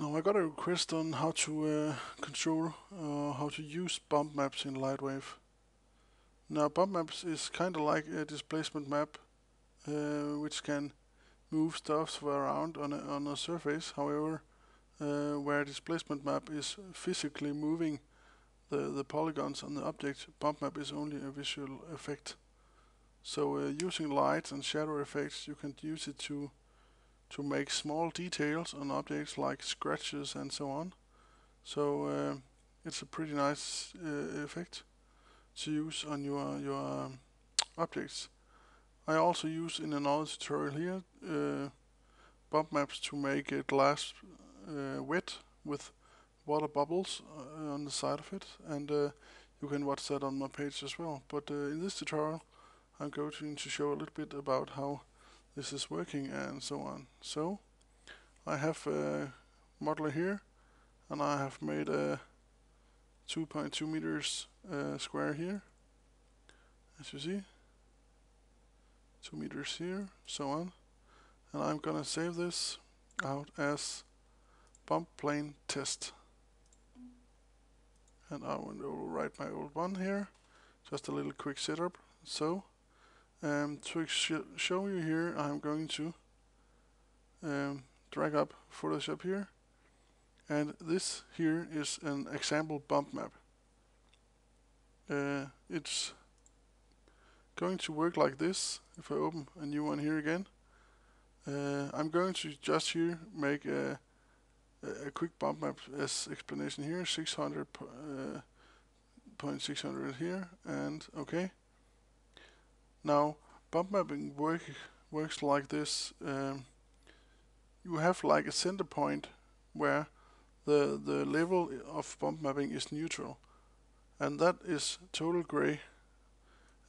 Now I got a request on how to control how to use bump maps in lightwave. Now bump maps is kind of like a displacement map, which can move stuff around on a surface. However, where displacement map is physically moving the polygons on the object, bump map is only a visual effect. So using light and shadow effects, you can use it to make small details on objects like scratches and so on. So it's a pretty nice effect to use on your objects. I also use in another tutorial here bump maps to make glass wet with water bubbles on the side of it, and you can watch that on my page as well. But in this tutorial I'm going to show a little bit about how this is working and so on. So I have a modeler here, and I have made a 2.2 meters square here, as you see, 2 meters here, so on. And I'm gonna save this out as bump plane test. And I will write my old one here, just a little quick setup. So to show you here, I'm going to drag up Photoshop here, and this here is an example bump map. It's going to work like this. If I open a new one here again, I'm going to just here make a quick bump map as explanation here, 600.600 here, and okay. Now bump mapping works like this. You have like a center point where the level of bump mapping is neutral, and that is total gray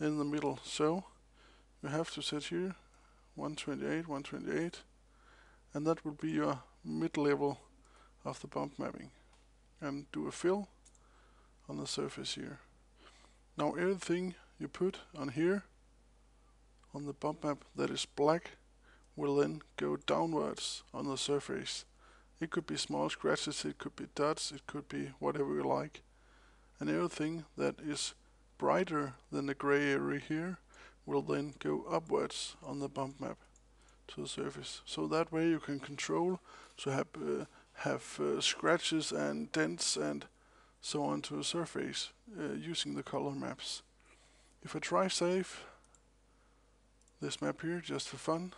in the middle. So you have to set here 128, 128, and that will be your mid level of the bump mapping, and do a fill on the surface here. Now everything you put on here on the bump map that is black will then go downwards on the surface. It could be small scratches, it could be dots, it could be whatever you like. And everything that is brighter than the gray area here will then go upwards on the bump map to the surface. So that way you can control to have scratches and dents and so on to the surface using the color maps. If I try save this map here just for fun,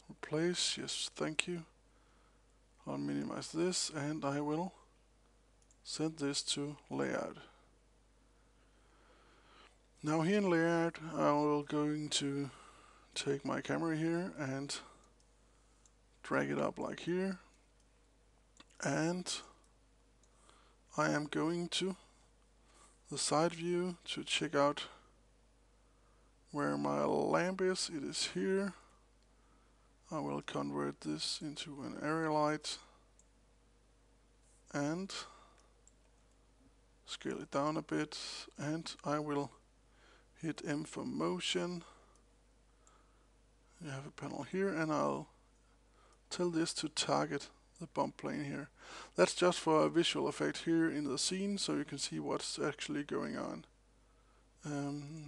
replace, yes, thank you. I'll minimize this and I will send this to layout. Now here in layout I will going to take my camera here and drag it up like here, and I am going to the side view to check out where my lamp is. It is here. I will convert this into an area light and scale it down a bit, and I will hit M for motion. You have a panel here, and I'll tell this to target the bump plane here. That's just for a visual effect here in the scene, so you can see what's actually going on.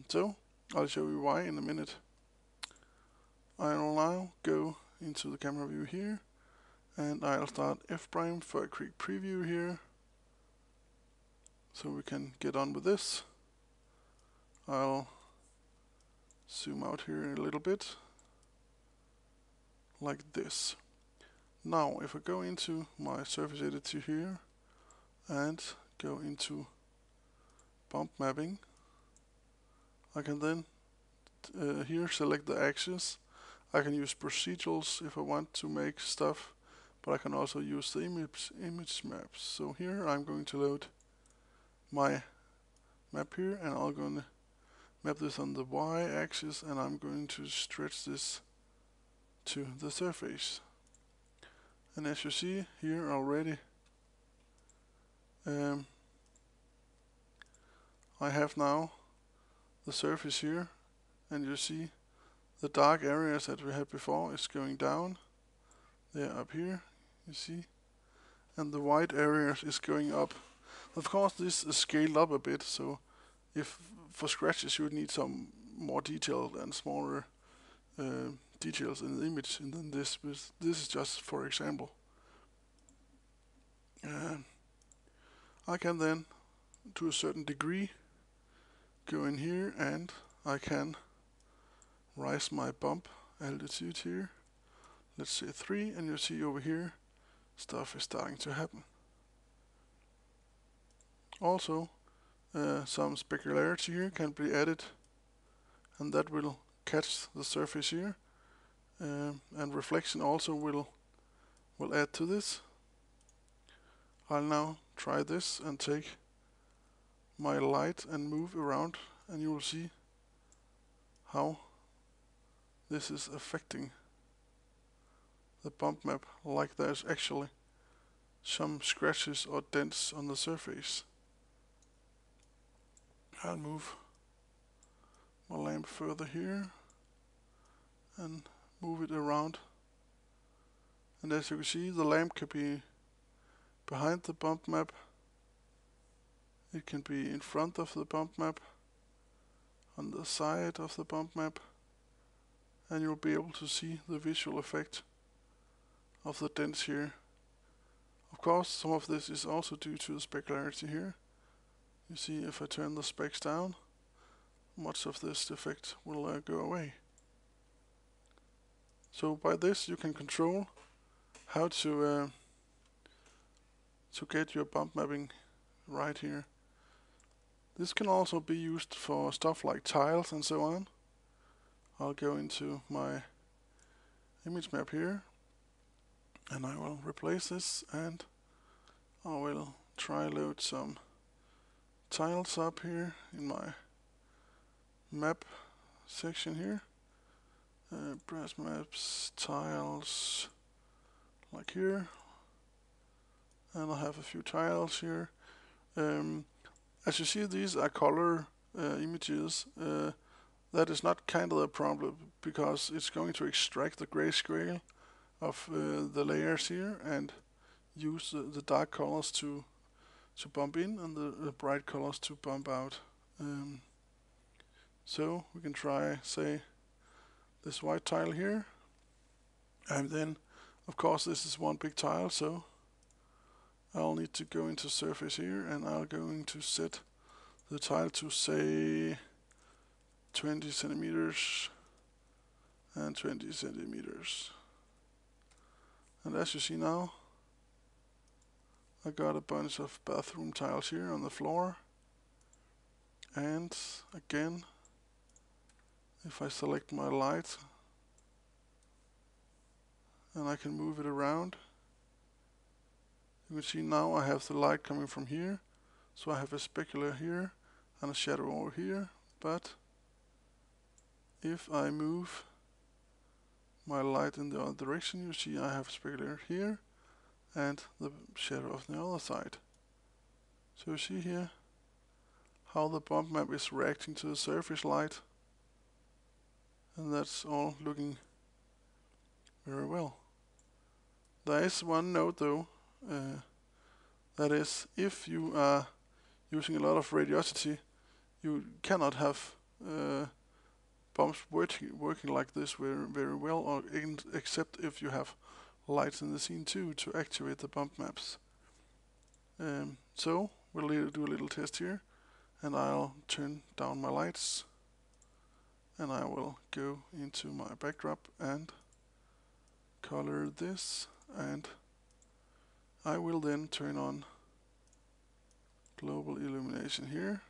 So I'll show you why in a minute. I will now go into the camera view here, and I'll start F prime for a quick preview here, so we can get on with this. I'll zoom out here a little bit, like this. Now if I go into my surface editor here and go into bump mapping, I can then here select the axis. I can use procedurals if I want to make stuff, but I can also use the image maps. So here I'm going to load my map here, and I'm going to map this on the y-axis, and I'm going to stretch this to the surface. And as you see here already, I have now the surface here, and you see the dark areas that we had before is going down. They're up here, you see, and the white area is going up. Of course, this is scaled up a bit, so if for scratches you would need some more detailed and smaller details in the image than this, but this is just for example. I can then, to a certain degree, go in here and I can rise my bump altitude here. Let's say 3, and you see over here stuff is starting to happen. Also, some specularity here can be added, and that will catch the surface here, and reflection also will add to this. I'll now try this and take my light and move around, and you will see how this is affecting the bump map, like there's actually some scratches or dents on the surface. I'll move my lamp further here and move it around, and as you can see, the lamp can be behind the bump map, it can be in front of the bump map, on the side of the bump map, and you'll be able to see the visual effect of the dents here. Of course, some of this is also due to the specularity here. You see, if I turn the specs down, much of this effect will go away. So by this you can control how to get your bump mapping right here. This can also be used for stuff like tiles and so on. I'll go into my image map here, and I will replace this, and I will try load some tiles up here in my map section here. Brass maps, tiles, like here, and I have a few tiles here. As you see, these are color images. That is not kind of a problem, because it's going to extract the grayscale of the layers here and use the dark colors to bump in and the bright colors to bump out. So we can try, say, this white tile here, and then of course this is one big tile, so I'll need to go into surface here, and I'm going to set the tile to, say, 20 centimeters and 20 centimeters. And as you see now, I got a bunch of bathroom tiles here on the floor, and again, if I select my light and I can move it around, you can see now I have the light coming from here, so I have a specular here and a shadow over here. But if I move my light in the other direction, you see I have a specular here and the shadow of the other side. So you see here how the bump map is reacting to the surface light, and that's all looking very well. There is one note though, that is, if you are using a lot of radiosity, you cannot have bumps working like this very well, or except if you have lights in the scene too to activate the bump maps. So we'll do a little test here, and I'll turn down my lights, and I will go into my backdrop and color this, and I will then turn on global illumination here.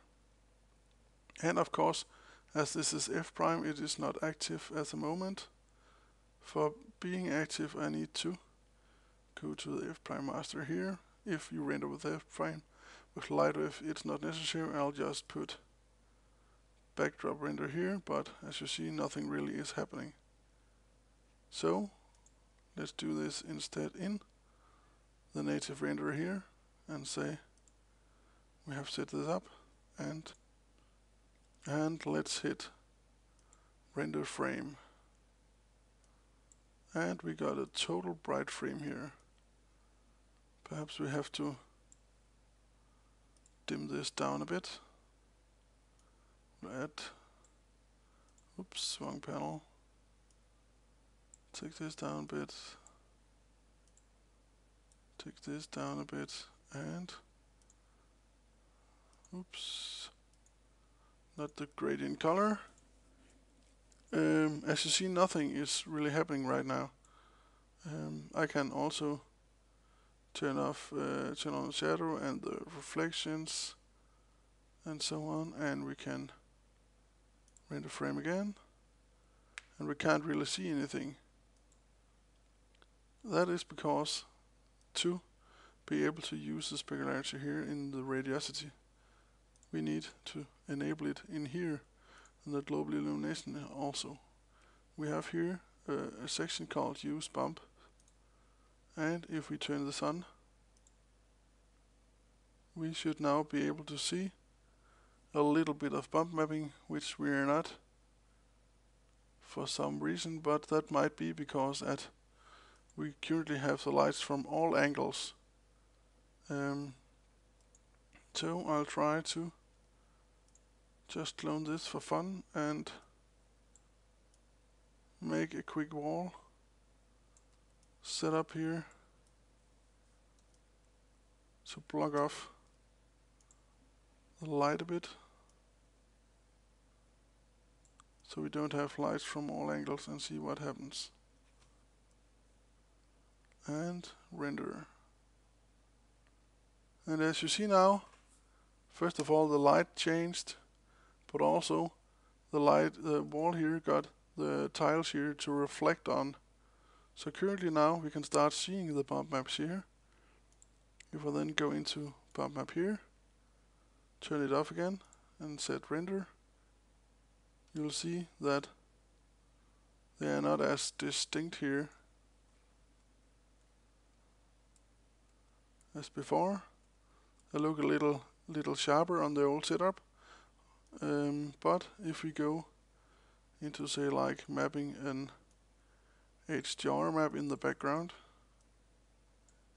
And of course, as this is F prime, it is not active at the moment. For being active, I need to go to the F prime master here. If you render with F prime, with lightwave it's not necessary. I'll just put backdrop render here, but as you see, nothing really is happening. So let's do this instead in the native renderer here, and say we have set this up, and let's hit render frame, And we got a total bright frame here. Perhaps we have to dim this down a bit. Add, oops, wrong panel. Take this down a bit. Take this down a bit, and oops, not the gradient color. As you see, nothing is really happening right now. I can also turn on the shadow and the reflections and so on, and we can render frame again, and we can't really see anything. That is because to be able to use the specularity here in the radiosity, we need to enable it in here in the global illumination also. We have here a section called use bump, and if we turn this on, we should now be able to see a little bit of bump mapping, which we are not for some reason, but that might be because we currently have the lights from all angles. So I'll try to just clone this for fun and make a quick wall set up here to block off the light a bit, so we don't have lights from all angles, and see what happens. And render. And as you see now, first of all the light changed, but also the wall here got the tiles here to reflect on. So currently now we can start seeing the bump maps here. If I then go into bump map here, turn it off again and set render, you'll see that they are not as distinct here as before. They look a little sharper on the old setup, but if we go into, say, like mapping an HDR map in the background,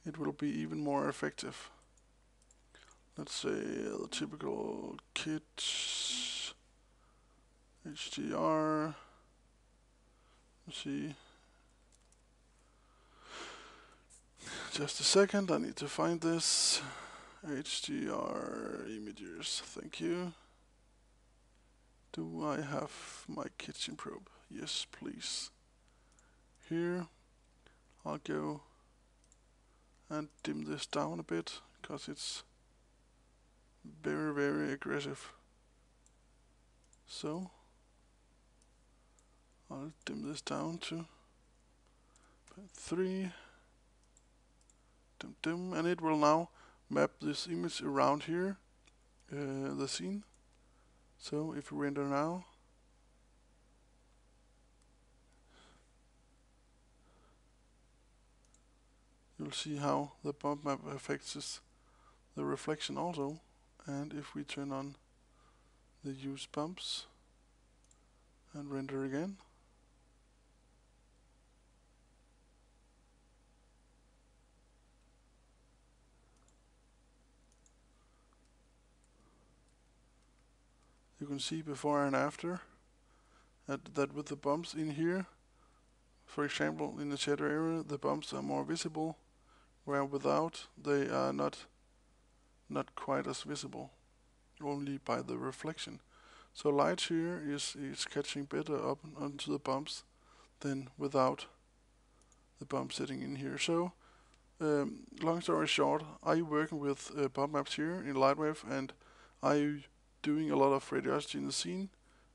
it will be even more effective. Let's say the typical kit HDR. Let's see. Just a second, I need to find this. HDR images, thank you. Do I have my kitchen probe? Yes, please. Here, I'll go and dim this down a bit, because it's very, very aggressive. So, I'll dim this down to 3. Dim, dim, and it will now map this image around here, the scene. So if we render now, you'll see how the bump map affects the reflection also. And if we turn on the use bumps and render again, you can see before and after that with the bumps in here, for example in the shadow area, the bumps are more visible, where without they are not quite as visible, only by the reflection. So light here is catching better up onto the bumps than without the bump sitting in here. So long story short, are you working with bump maps here in Lightwave, and are you doing a lot of radiosity in the scene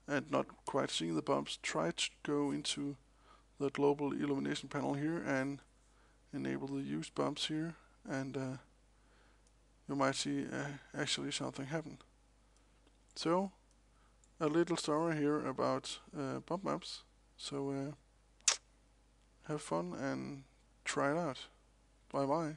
and not quite seeing the bumps? Try to go into the global illumination panel here and enable the use bumps here, and you might see actually something happen. So a little story here about bump maps. So have fun and try it out. Bye bye.